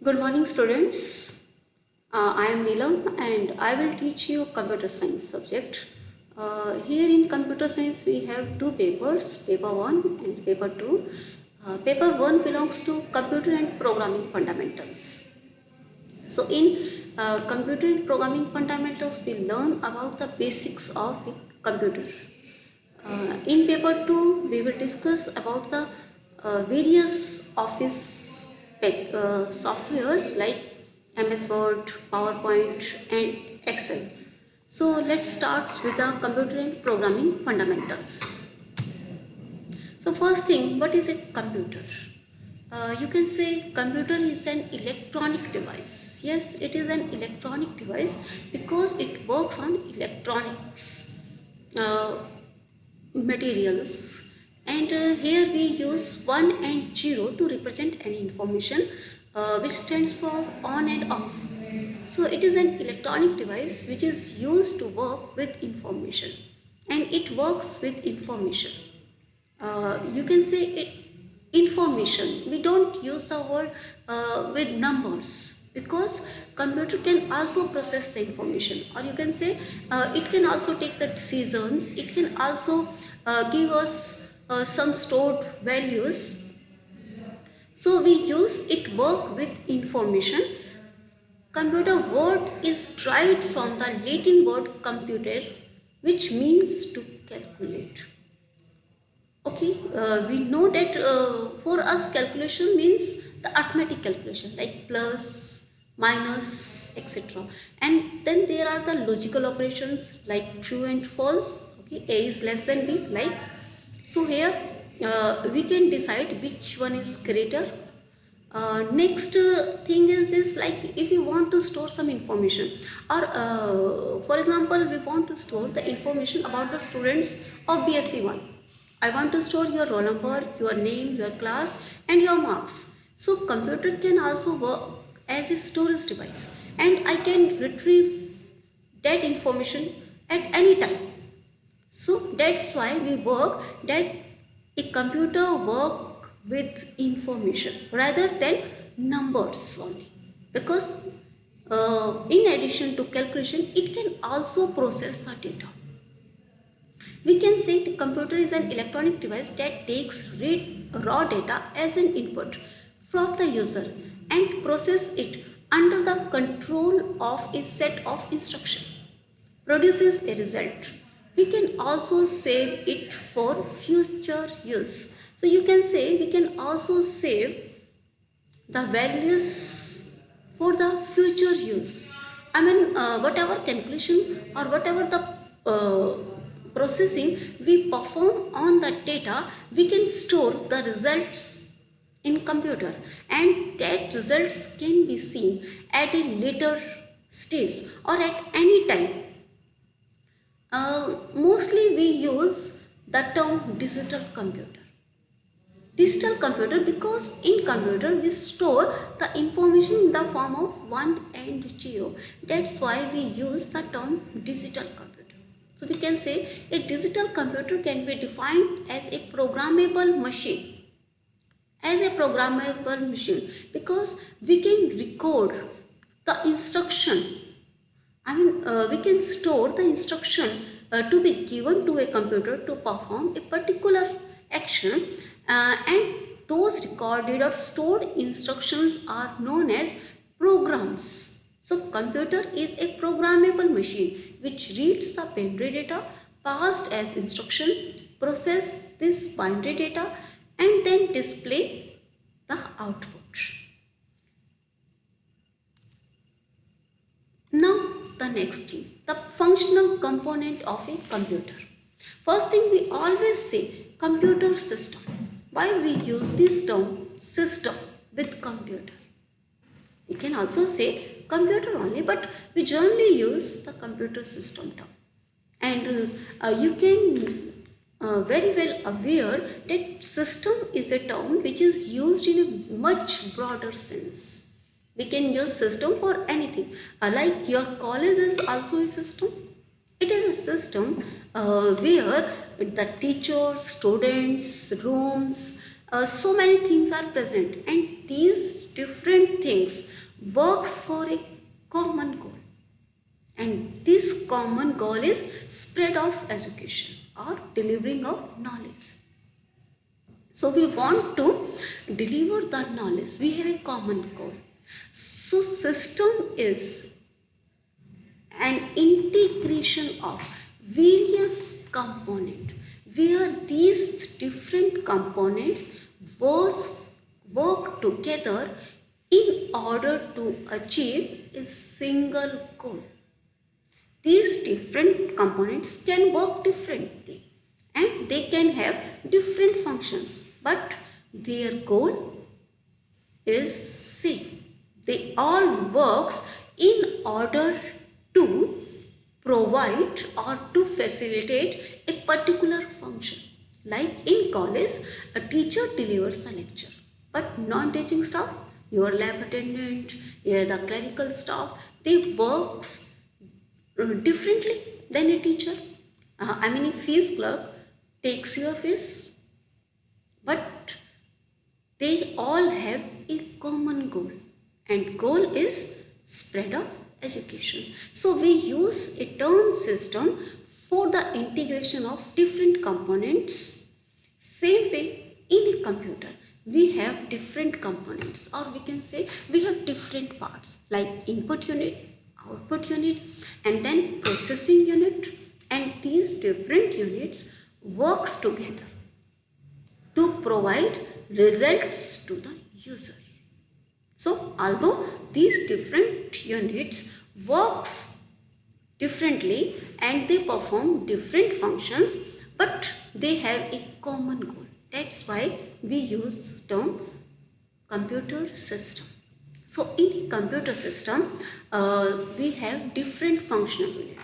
Good morning, students. I am Neelam and I will teach you computer science subject. Here in computer science we have two papers, paper 1 and paper 2. Paper 1 belongs to computer and programming fundamentals. So in computer and programming fundamentals we learn about the basics of a computer. In paper 2 we will discuss about the various office softwares like MS Word, PowerPoint and Excel. So let's start with the computer and programming fundamentals. So first thing, what is a computer? You can say computer is an electronic device. Yes, it is an electronic device because it works on electronics materials, and here we use 1 and 0 to represent any information which stands for on and off. So it is an electronic device which is used to work with information, and it works with information. You can say it information. We don't use the word with numbers because computer can also process the information, or you can say it can also take the decisions. It can also give us some stored values. So we use it work with information. Computer word is derived from the Latin word computer, which means to calculate. Okay, we know that for us calculation means the arithmetic calculation like plus, minus, etc. And then there are the logical operations like true and false. Okay, A is less than B, like. So here we can decide which one is greater. Next thing is this, like if you want to store some information, or for example we want to store the information about the students of BSc 1. I want to store your roll number, your name, your class and your marks. So computer can also work as a storage device, and I can retrieve that information at any time. So that's why we work that a computer work with information rather than numbers only, because in addition to calculation it can also process the data. We can say the computer is an electronic device that takes raw data as an input from the user and process it under the control of a set of instructions, produces a result. We can also save it for future use. So you can say we can also save the values for the future use. I mean, whatever calculation or whatever the processing we perform on the data, we can store the results in computer, and that results can be seen at a later stage or at any time. Mostly we use the term digital computer. Digital computer because in computer we store the information in the form of 1 and 0. That's why we use the term digital computer. So we can say a digital computer can be defined as a programmable machine. As a programmable machine because we can record the instruction. I mean, we can store the instruction to be given to a computer to perform a particular action, and those recorded or stored instructions are known as programs. So, computer is a programmable machine which reads the binary data passed as instruction, process this binary data, and then display the output. Now the next thing, the functional component of a computer. First thing, we always say computer system. Why we use this term system with computer? We can also say computer only, but we generally use the computer system term. And you can very well aware that system is a term which is used in a much broader sense. We can use system for anything. Like your college is also a system. It is a system where the teachers, students, rooms, So many things are present, and these different things works for a common goal, and this common goal is spread of education or delivering of knowledge. So we want to deliver the knowledge, we have a common goal. So system is an integration of various components, where these different components work, work together in order to achieve a single goal. These different components can work differently and they can have different functions, but their goal is same. They all works in order to provide or to facilitate a particular function. Like in college, a teacher delivers the lecture, but non-teaching staff, your lab attendant, the clerical staff, they works differently than a teacher. I mean, a fees clerk takes your fees, but they all have a common goal, and goal is spread of education. So we use a term system for the integration of different components. Same way in a computer, we have different components, or we can say we have different parts like input unit, output unit, and then processing unit, and these different units works together to provide results to the user. So although these different units works differently and they perform different functions, but they have a common goal. That's why we use this term computer system. So in a computer system, we have different functional units.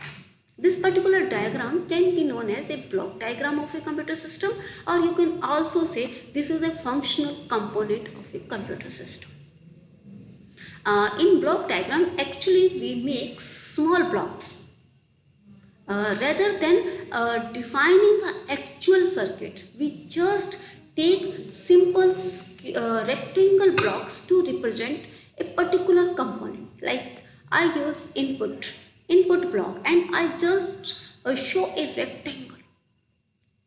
This particular diagram can be known as a block diagram of a computer system, or you can also say this is a functional component of a computer system. In block diagram, actually we make small blocks. Rather than defining the actual circuit, we just take simple rectangle blocks to represent a particular component. Like I use input block, and I just show a rectangle.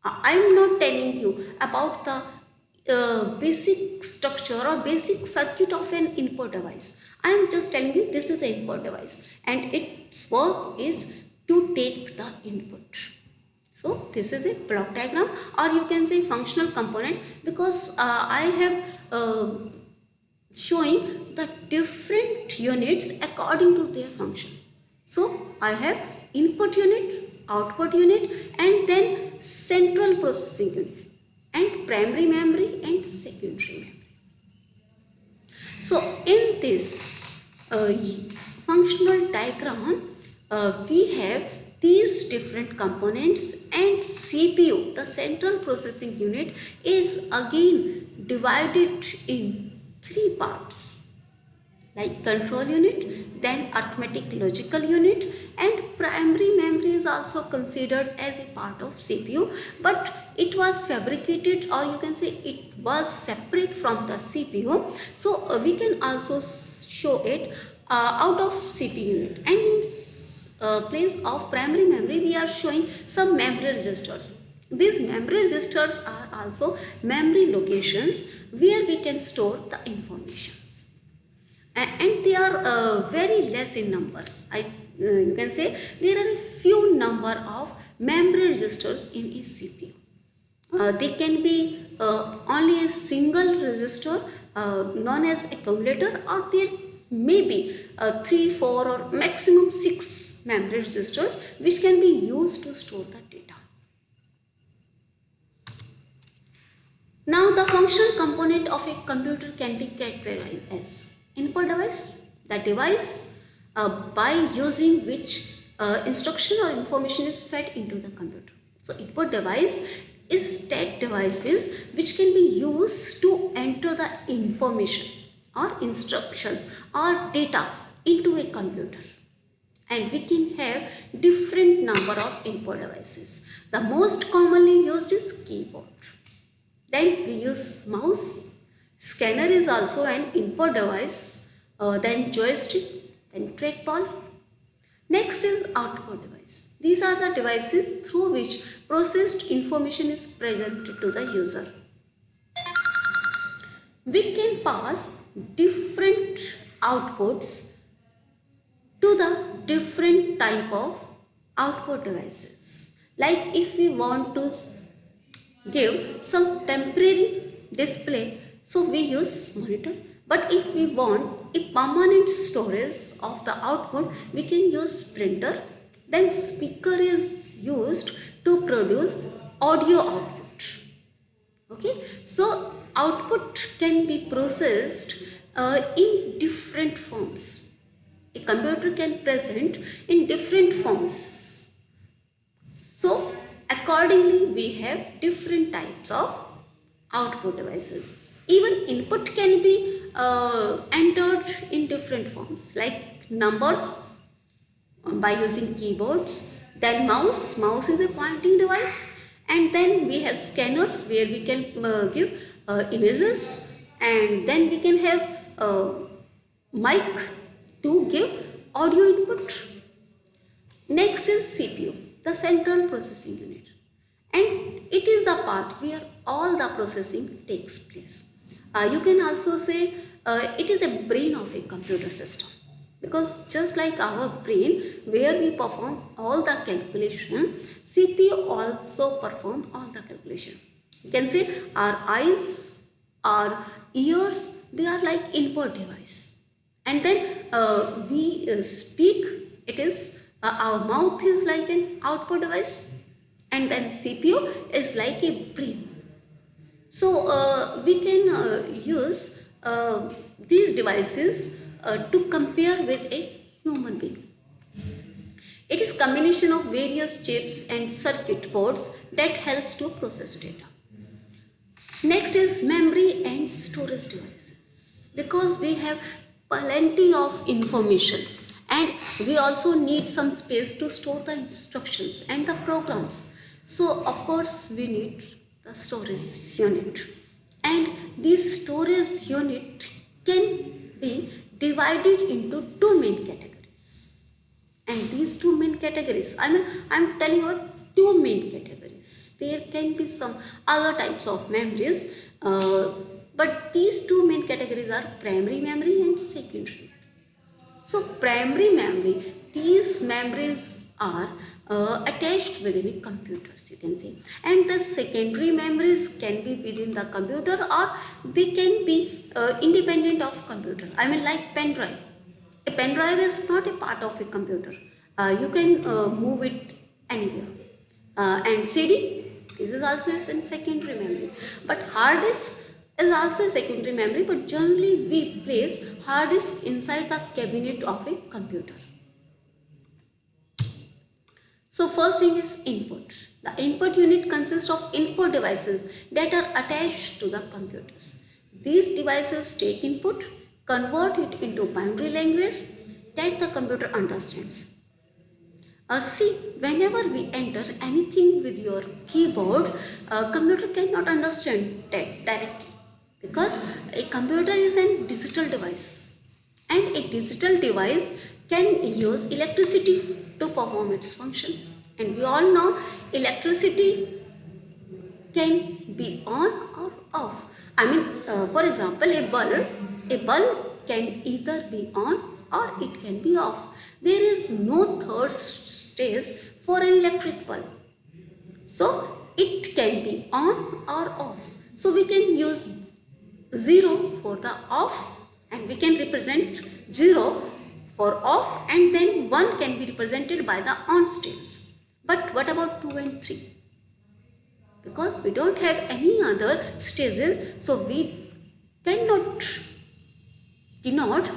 I am not telling you about the basic structure or basic circuit of an input device. I am just telling you this is an input device and its work is to take the input. So this is a block diagram, or you can say functional component, because I have showing the different units according to their function. So I have input unit, output unit, and then central processing unit, and primary memory and secondary memory. So in this functional diagram, we have these different components, and CPU, the central processing unit, is again divided in three parts, like control unit, then arithmetic logical unit, and primary memory is also considered as a part of CPU, but it was fabricated, or you can say it was separate from the CPU. So we can also show it out of CPU unit, and in place of primary memory we are showing some memory registers. These memory registers are also memory locations where we can store the information, and they are very less in numbers. You can say there are a few number of memory registers in a CPU. They can be only a single register known as accumulator, or there may be 3, 4 or maximum 6 memory registers which can be used to store the data. Now the functional component of a computer can be characterized as input device, the device by using which instruction or information is fed into the computer. So input device is that devices which can be used to enter the information or instructions or data into a computer. And we can have different number of input devices. The most commonly used is keyboard. Then we use mouse. Scanner is also an input device. Then joystick, then trackball. Next is output device. These are the devices through which processed information is presented to the user. We can pass different outputs to the different type of output devices. Like if we want to give some temporary display, so we use monitor. But if we want a permanent storage of the output, we can use printer. Then speaker is used to produce audio output. Okay, so output can be processed in different forms. A computer can present in different forms. So accordingly we have different types of output devices. Even input can be entered in different forms, like numbers by using keyboards, then mouse is a pointing device, and then we have scanners where we can give images, and then we can have mic to give audio input. Next is CPU, the central processing unit, and it is the part where all the processing takes place. You can also say it is a brain of a computer system, because just like our brain where we perform all the calculation, CPU also perform all the calculation. You can say our eyes, our ears, they are like input device, and then we speak, it is our mouth is like an output device, and then CPU is like a brain. So we can use these devices to compare with a human being. It is combination of various chips and circuit boards that helps to process data. Next is memory and storage devices, because we have plenty of information and we also need some space to store the instructions and the programs. So of course we need the storage unit, and this storage unit can be divided into two main categories. And these two main categories, I'm telling about two main categories. There can be some other types of memories, but these two main categories are primary memory and secondary memory. So primary memory, these memories are attached within a computers, you can say, and the secondary memories can be within the computer or they can be independent of computer. Like pen drive. A pen drive is not a part of a computer. You can move it anywhere. And CD, this is also a secondary memory. But hard disk is also a secondary memory, but generally we place hard disk inside the cabinet of a computer. So first thing is input. The input unit consists of input devices that are attached to the computers. These devices take input, convert it into binary language that the computer understands. See, whenever we enter anything with your keyboard, computer cannot understand that directly, because a computer is a digital device, and a digital device can use electricity to perform its function. And we all know electricity can be on or off. For example, a bulb can either be on or it can be off. There is no third stage for an electric bulb. So it can be on or off. So we can use 0 for the off, and we can represent 0 for off, and then 1 can be represented by the on stage. But what about 2 and 3? Because we don't have any other stages, so we cannot denote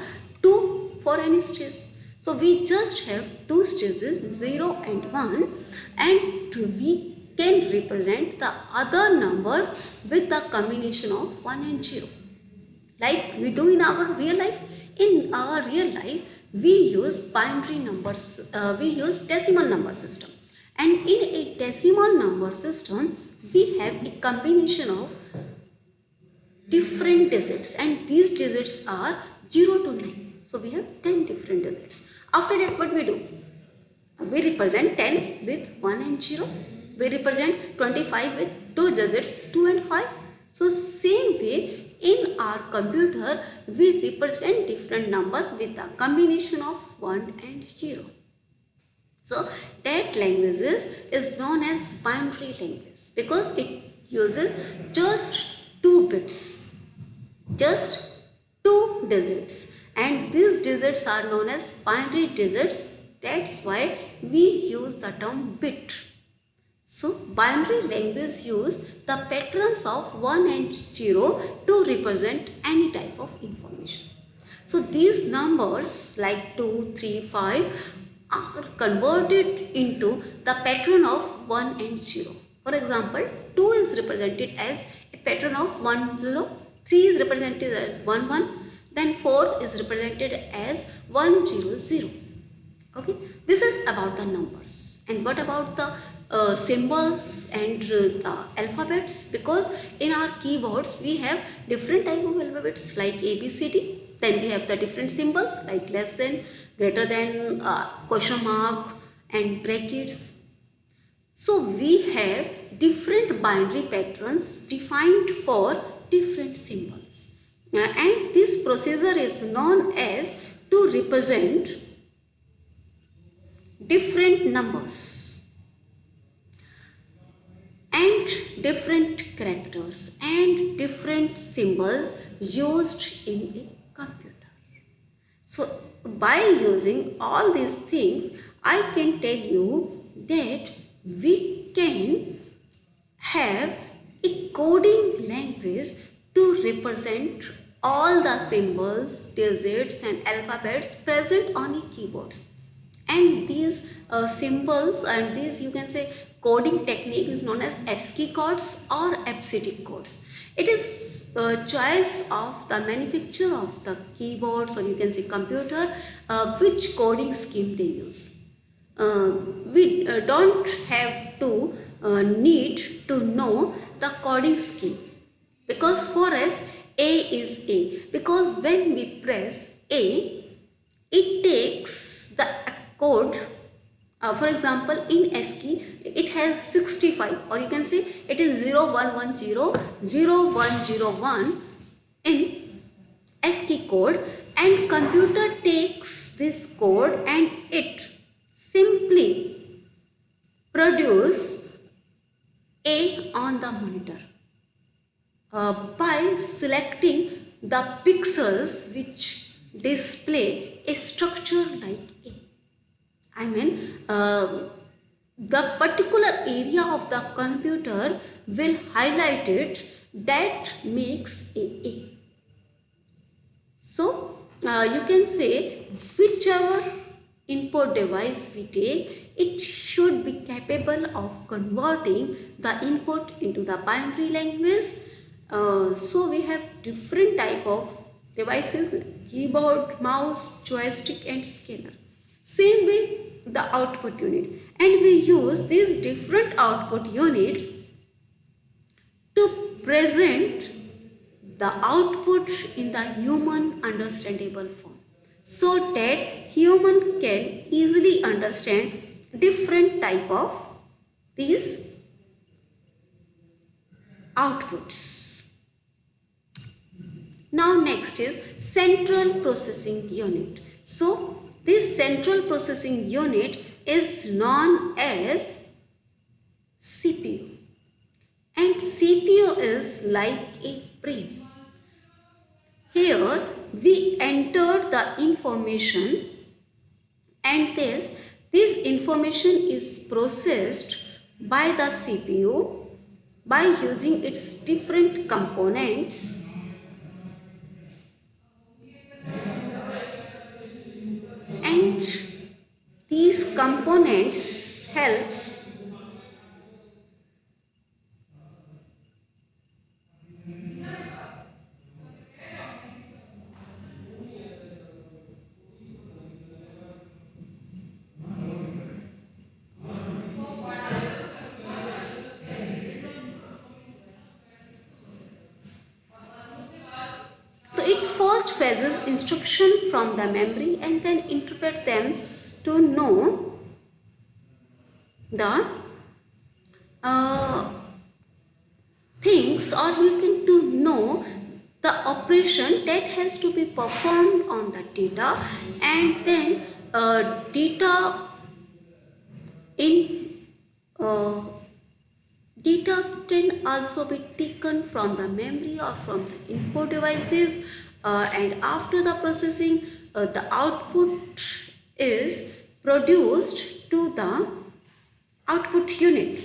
2 for any stage. So we just have two stages, 0 and 1, and we can represent the other numbers with the combination of 1 and 0, like we do in our real life. In our real life we use binary numbers, we use decimal number system, and in a decimal number system we have a combination of different digits, and these digits are 0 to 9. So we have 10 different digits. After that, what we do? We represent 10 with 1 and 0. We represent 25 with 2 digits, 2 and 5. So same way, in our computer, we represent different number with a combination of 1 and 0. So that language is known as binary language because it uses just 2 bits, just 2 digits, and these digits are known as binary digits. That's why we use the term bit. So binary language use the patterns of 1 and 0 to represent any type of information. So these numbers like 2, 3, 5 are converted into the pattern of 1 and 0. For example, 2 is represented as a pattern of 1, 0, 3 is represented as 1, 1, then 4 is represented as 1, 0, 0. Okay, this is about the numbers. And what about the symbols and the alphabets? Because in our keyboards we have different type of alphabets like A, B, C, D. Then we have the different symbols like less than, greater than, question mark and brackets. So we have different binary patterns defined for different symbols. And this procedure is known as to represent different numbers and different characters and different symbols used in a computer. So by using all these things, I can tell you that we can have a coding language to represent all the symbols, digits and alphabets present on a keyboard. And these symbols and these, you can say, coding technique is known as ASCII codes or EBCD codes. It is a choice of the manufacturer of the keyboards, or you can say computer, which coding scheme they use. We don't have to need to know the coding scheme, because for us A is A, because when we press A, it takes the code. For example, in ASCII it has 65, or you can say it is 0110 0101 in ASCII code, and computer takes this code and it simply produce A on the monitor by selecting the pixels which display a structure like A. I mean, the particular area of the computer will highlight it that makes A. So, you can say whichever input device we take, it should be capable of converting the input into the binary language. So we have different type of devices like keyboard, mouse, joystick and scanner. Same way the output unit, and we use these different output units to present the output in the human understandable form, so that human can easily understand different type of these outputs. Now next is central processing unit. So this central processing unit is known as CPU, and CPU is like a brain. Here we enter the information, and this information is processed by the CPU by using its different components, and these components helps first fetches instruction from the memory and then interpret them to know the things, or you can to know the operation that has to be performed on the data, and then data in uh, data can also be taken from the memory or from the input devices, and after the processing the output is produced to the output unit,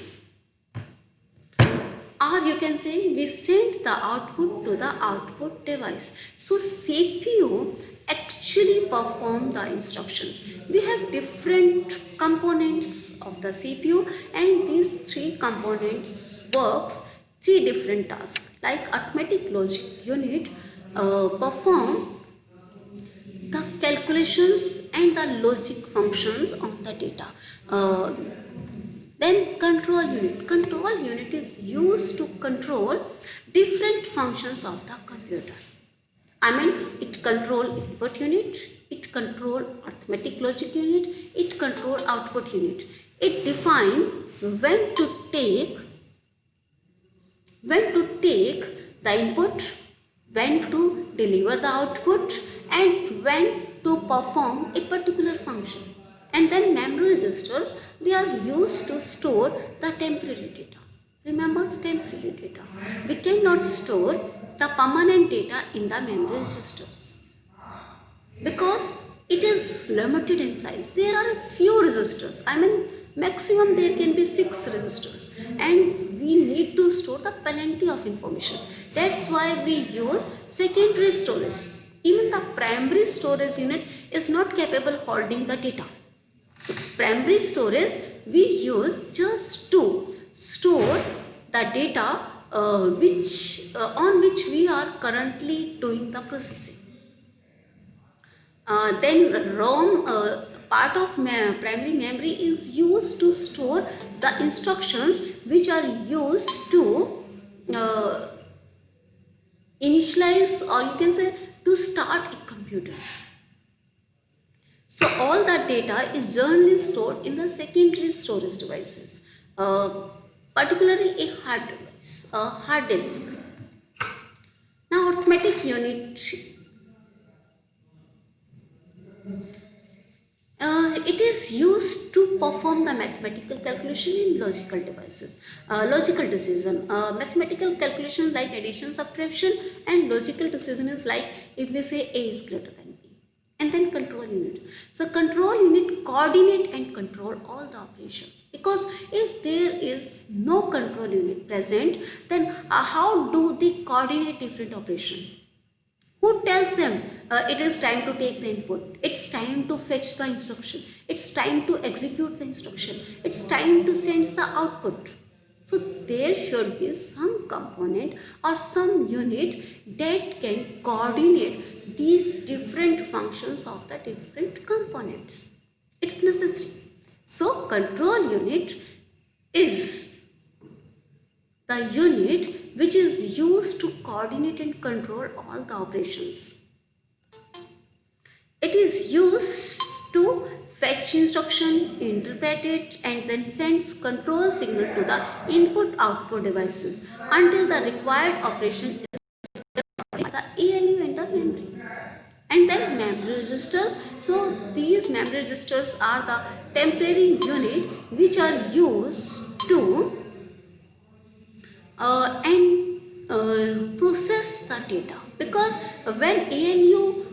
or you can say we send the output to the output device. So CPU actually perform the instructions. We have different components of the CPU, and these three components works three different tasks. Like arithmetic logic unit perform the calculations and the logic functions on the data. Then control unit is used to control different functions of the computer. I mean, it control input unit, it control arithmetic logic unit, it control output unit. It define when to take the input, when to deliver the output, and when to perform a particular function. And then memory registers, they are used to store the temporary data. Remember, temporary data. We cannot store the permanent data in the memory registers because it is limited in size. There are a few registers. I mean, maximum there can be 6 registers, and we need to store the plenty of information. That's why we use secondary storage. Even the primary storage unit is not capable holding the data. Primary storage we use just to store the data on which we are currently doing the processing. Then ROM part of primary memory is used to store the instructions which are used to initialize, or you can say to start a computer. So all that data is generally stored in the secondary storage devices, particularly a hard device, a hard disk. Now arithmetic unit, it is used to perform the mathematical calculation in logical devices. Logical decision, mathematical calculation like addition, subtraction, and logical decision is like if we say A is greater than B. And then control unit. So control unit coordinate and control all the operations, because if there is no control unit present, then how do they coordinate different operations? Who tells them it is time to take the input, it's time to fetch the instruction, it's time to execute the instruction, it's time to send the output? So there should be some component or some unit that can coordinate these different functions of the different components. It's necessary. So control unit is the unit which is used to coordinate and control all the operations. It is used to fetch instruction, interpret it, and then sends control signal to the input-output devices until the required operation is done by the ALU and the memory. And then memory registers. So these memory registers are the temporary unit which are used to process the data, because when ALU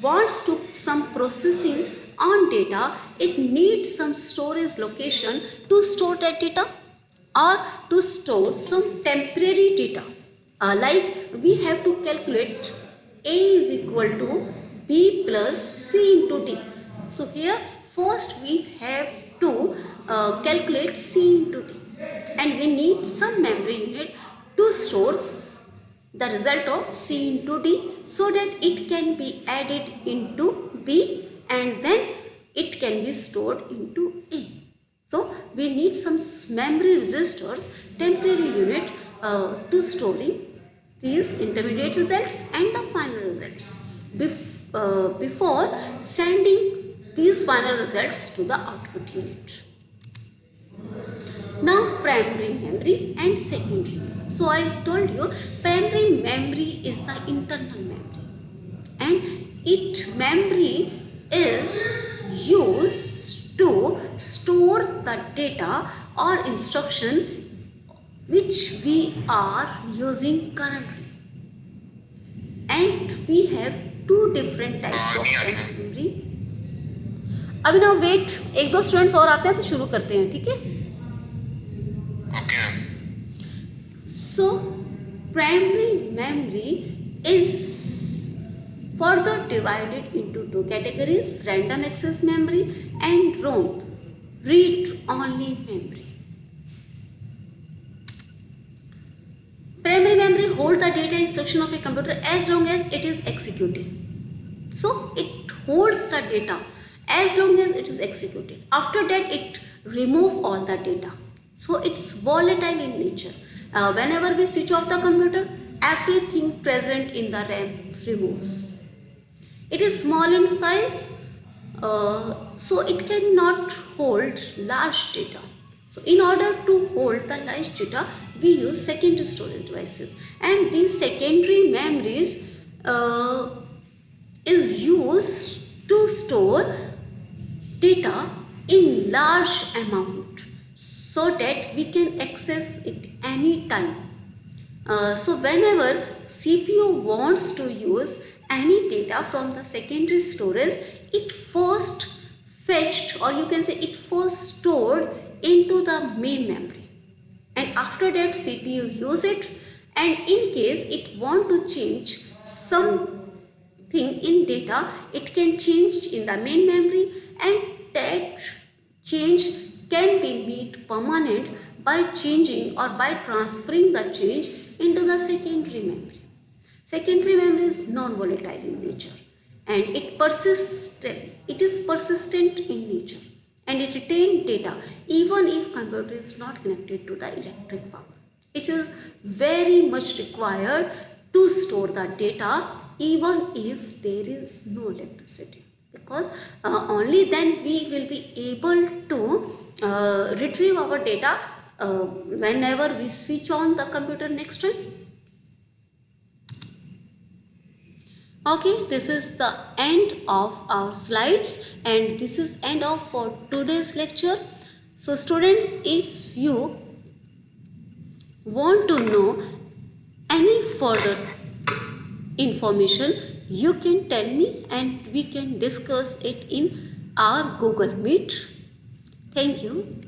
wants to some processing on data, it needs some storage location to store that data or to store some temporary data. Like we have to calculate A is equal to B plus C into D. So here first we have to calculate C into D, and we need some memory unit to store the result of C into D so that it can be added into B and then it can be stored into A. So we need some memory registers, temporary unit to storing these intermediate results and the final results before sending these final results to the output unit. Now primary memory and secondary memory. So I told you primary memory is the internal memory, and its memory is used to store the data or instruction which we are using currently. And we have two different types of memory. अभी ना wait, एक दो students और आते हैं तो शुरू करते हैं, ठीक है? So primary memory is further divided into two categories: random access memory and ROM, read only memory. Primary memory holds the data instruction of a computer as long as it is executed. So it holds the data as long as it is executed. After that it removes all the data. So it's volatile in nature. Whenever we switch off the computer, everything present in the RAM removes. It is small in size, so it cannot hold large data. So in order to hold the large data, we use secondary storage devices, and these secondary memories is used to store data in large amount so that we can access it any time. So whenever CPU wants to use any data from the secondary storage, it first fetched, or you can say it first stored into the main memory, and after that CPU use it, and in case it want to change something in data, it can change in the main memory, and that change can be made permanent by changing or by transferring the change into the secondary memory. Secondary memory is non-volatile in nature, and it is persistent in nature, and it retains data even if computer is not connected to the electric power. It is very much required to store the data even if there is no electricity, because only then we will be able to retrieve our data whenever we switch on the computer next time. Okay, this is the end of our slides, and this is end of for today's lecture. So students, if you want to know any further information, you can tell me and we can discuss it in our Google Meet. Thank you.